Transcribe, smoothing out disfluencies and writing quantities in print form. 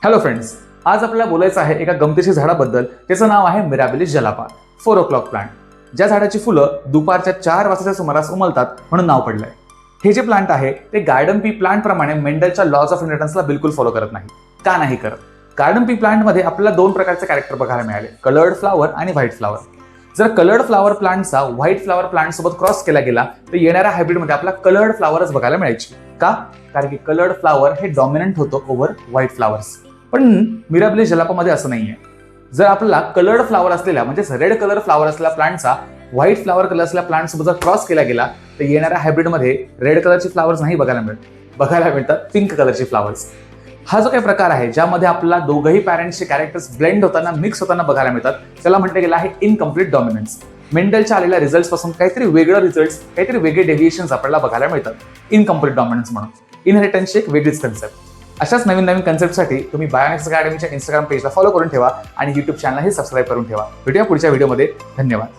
Hello friends, आज आपल्याला बोलायचं आहे एका गमतीशीर झाडाबद्दल. त्याचं नाव आहे मिराबिलिस जलापा 4 o'clock प्लांट. ज्या झाडाची फुलं दुपारच्या 4 वाजताच्या सुमारास उमलतात म्हणून नाव पडलंय. हे जे प्लांट आहे ते गार्डन पी प्लांट प्रमाणे मेंडलच्या लॉज ऑफ इनहेरिटन्सला बिलकुल फॉलो करत नाही. का नाही करत? गार्डन पी प्लांट मध्ये आपल्याला दोन प्रकारचे कॅरेक्टर बघायला मिळाले, कलर्ड फ्लावर आणि व्हाईट फ्लावर. जर कलर्ड फ्लावर प्लांटचा व्हाईट फ्लावर प्लांट सोबत क्रॉस केला गेला तर येणाऱ्या हायब्रिडमध्ये आपला कलर्ड फ्लावरच बघायला मिळायची. का? कारण की कलर्ड फ्लावर हे डॉमिनंट होतो ओव्हर व्हाईट फ्लावर्स. पण मिराबिलिस जलापामध्ये असं नाहीये. जर आपल्याला कलर्ड फ्लावर असलेला म्हणजेच रेड कलर फ्लावर असलेल्या प्लांटचा व्हाईट फ्लावर कलर असलेल्या प्लांट सोबत जर क्रॉस केला गेला तर येणाऱ्या हायब्रिडमध्ये रेड कलरचे फ्लावर्स नाही बघायला मिळतात पिंक कलरचे फ्लावर्स. हा जो काही प्रकार आहे ज्यामध्ये आपल्याला दोघंही पॅरेंट्सचे कॅरेक्टर्स ब्लेंड होताना मिक्स होताना बघायला मिळतात त्याला म्हटलं गेलं आहे इनकम्प्लीट डॉमिनन्स. मेंडलच्या आलेल्या रिझल्ट्स पासून काहीतरी वेगळं रिझल्ट्स, काहीतरी वेगळे डेव्हिएशन्स आपल्याला बघायला मिळतात इनकम्प्लीट डॉमिनन्स म्हणून. इनहेरिटन्सची एक वेगळीच कन्सेप्ट. अशाच नवीन नवीन कन्सेप्टसाठी तुम्ही बायोनिक्स अकॅडमीच्या इंस्टाग्राम पेजला फॉलो करून ठेवा आणि YouTube चॅनलही सबस्क्राईब करून ठेवा. भेटूया पुढच्या व्हिडिओमध्ये. धन्यवाद.